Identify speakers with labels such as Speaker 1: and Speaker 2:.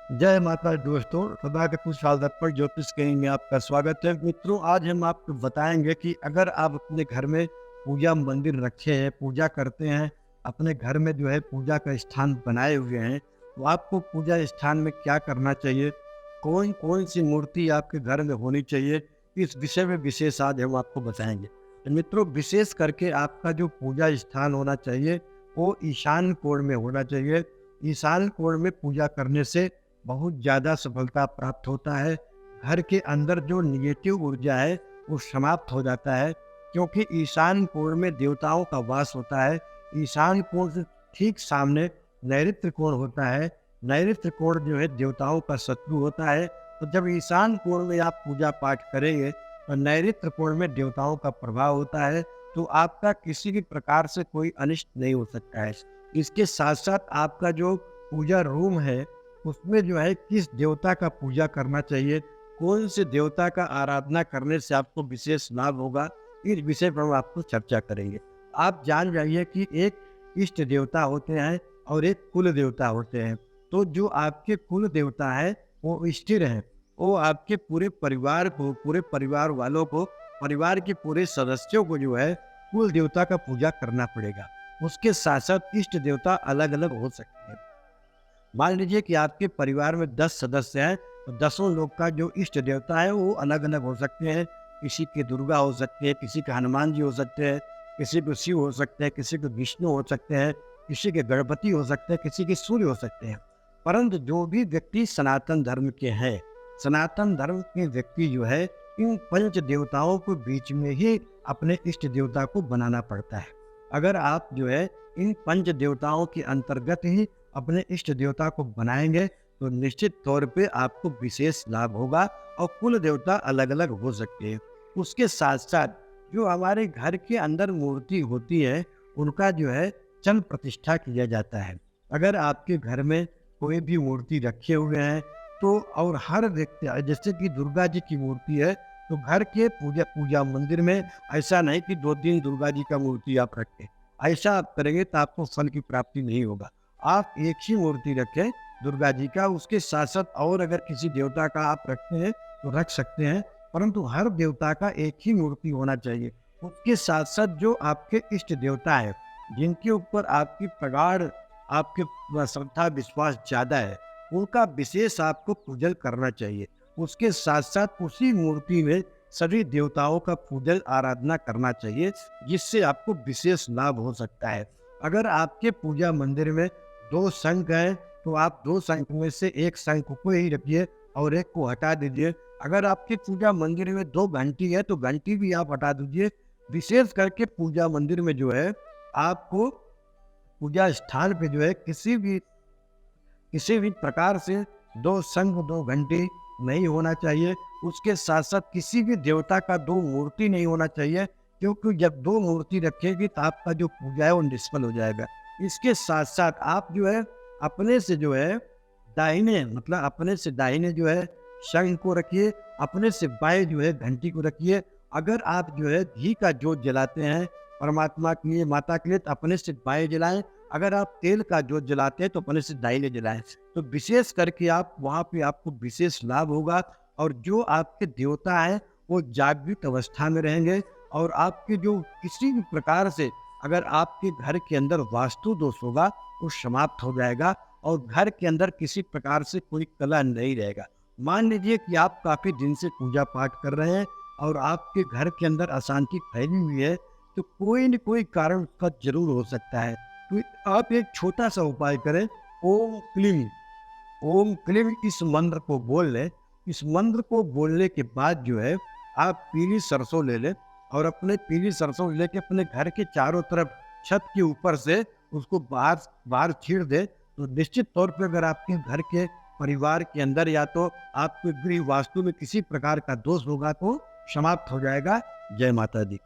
Speaker 1: जय माता दोस्तों, सदा के कुछ साल पर ज्योतिष कहीं में आपका स्वागत है। मित्रों, आज हम आपको बताएंगे कि अगर आप अपने घर में पूजा मंदिर रखे हैं, पूजा करते हैं, अपने घर में जो है पूजा का स्थान बनाए हुए हैं, तो आपको पूजा स्थान में क्या करना चाहिए, कौन कौन सी मूर्ति आपके घर में होनी चाहिए, इस विषय में विशेष आज हम आपको बताएंगे। तो मित्रों, विशेष करके आपका जो पूजा स्थान होना चाहिए वो ईशान कोण में होना चाहिए। ईशान कोण में पूजा करने से बहुत ज़्यादा सफलता प्राप्त होता है। घर के अंदर जो निगेटिव ऊर्जा है वो समाप्त हो जाता है, क्योंकि ईशान कोण में देवताओं का वास होता है। ईशान कोण से ठीक सामने नैऋत्य कोण होता है। नैऋत्य कोण जो है देवताओं का शत्रु होता है। तो जब ईशान कोण में आप पूजा पाठ करेंगे तो नैऋत्य कोण में देवताओं का प्रभाव होता है, तो आपका किसी भी प्रकार से कोई अनिष्ट नहीं हो सकता है। इसके साथ साथ आपका जो पूजा रूम है उसमें जो है किस देवता का पूजा करना चाहिए, कौन से देवता का आराधना करने से आपको विशेष लाभ होगा, इस विषय पर हम आपको चर्चा करेंगे। आप जान जाइए कि एक इष्ट देवता होते हैं और एक कुल देवता होते हैं। तो जो आपके कुल देवता है वो स्थिर है, वो आपके पूरे परिवार को, पूरे परिवार वालों को, परिवार के पूरे सदस्यों को जो है कुल देवता का पूजा करना पड़ेगा। उसके साथ साथ इष्ट देवता अलग अलग हो सकते हैं। मान लीजिए कि आपके परिवार में 10 सदस्य हैं, तो 10 लोग का जो इष्ट देवता है वो अलग अलग हो सकते हैं। किसी के दुर्गा हो सकते हैं, किसी के हनुमान जी हो सकते हैं, किसी को शिव हो सकते हैं, किसी को विष्णु हो सकते हैं, किसी के गणपति हो सकते हैं, किसी के सूर्य हो सकते हैं। परंतु जो भी व्यक्ति सनातन धर्म के हैं, सनातन धर्म के व्यक्ति जो है इन पंच देवताओं को बीच में ही अपने इष्ट देवता को बनाना पड़ता है। अगर आप जो है इन पंच देवताओं के अंतर्गत ही अपने इष्ट देवता को बनाएंगे तो निश्चित तौर पे आपको विशेष लाभ होगा। और कुल देवता अलग अलग हो सकते हैं। उसके साथ साथ जो हमारे घर के अंदर मूर्ति होती है उनका जो है चल प्रतिष्ठा किया जाता है। अगर आपके घर में कोई भी मूर्ति रखे हुए हैं तो, और हर व्यक्ति, जैसे कि दुर्गा जी की मूर्ति है, तो घर के पूजा मंदिर में ऐसा नहीं कि 2-3 दुर्गा जी का मूर्ति आप रखें। ऐसा आप करेंगे तो आपको फल की प्राप्ति नहीं होगा। आप एक ही मूर्ति रखें दुर्गा जी का, उसके साथ साथ और अगर किसी देवता का आप रखते हैं तो रख सकते हैं, परंतु हर देवता का एक ही मूर्ति होना चाहिए। उसके साथ साथ जो आपके इष्ट देवता है, जिनके ऊपर आपकी प्रगाढ़, आपके श्रद्धा विश्वास ज़्यादा है, उनका विशेष आपको पूजन करना चाहिए। उसके साथ साथ उसी मूर्ति में सभी देवताओं का पूजन आराधना करना चाहिए, जिससे आपको विशेष लाभ हो सकता है। अगर आपके पूजा मंदिर में 2 शंख हैं तो आप 2 शंख में से एक शंख को ही रखिए और एक को हटा दीजिए। अगर आपके पूजा मंदिर में 2 घंटी है तो घंटी भी आप हटा दीजिए। विशेष करके पूजा मंदिर में जो है आपको पूजा स्थान पे जो है किसी भी प्रकार से 2 शंख 2 घंटी नहीं होना चाहिए। उसके साथ साथ किसी भी देवता का 2 मूर्ति नहीं होना चाहिए, क्योंकि जब 2 मूर्ति रखेगी तो आपका जो पूजा है वो निष्फल हो जाएगा। इसके साथ साथ आप जो है अपने से जो है दाहिने, मतलब अपने से दाहिने जो है शंख को रखिए, अपने से बाएं जो है घंटी को रखिए। अगर आप जो है घी का जोत जलाते हैं परमात्मा के लिए, माता के लिए, तो अपने से बाएं जलाएं। अगर आप तेल का जोत जलाते हैं तो अपने से दाहिने जलाएं। तो विशेष करके आप वहाँ पे आपको विशेष लाभ होगा। और जो आपके देवता हैं वो जागृत अवस्था में रहेंगे। और आपके जो किसी भी प्रकार से अगर आपके घर के अंदर वास्तु दोष होगा वो समाप्त हो जाएगा, और घर के अंदर किसी प्रकार से कोई कलह नहीं रहेगा। मान लीजिए कि आप काफ़ी दिन से पूजा पाठ कर रहे हैं और आपके घर के अंदर अशांति फैली हुई है, तो कोई न कोई कारण उसका जरूर हो सकता है। तो आप एक छोटा सा उपाय करें, ओम क्लीम, ओम क्लीम इस मंत्र को बोल लें। इस मंत्र को बोलने के बाद जो है आप पीली सरसों ले लें, और अपने पीली सरसों लेके अपने घर के चारों तरफ छत के ऊपर से उसको बाहर छीड़ दे, तो निश्चित तौर पे अगर आपके घर के परिवार के अंदर या तो आपके गृह वास्तु में किसी प्रकार का दोष होगा तो समाप्त हो जाएगा। जय माता दी।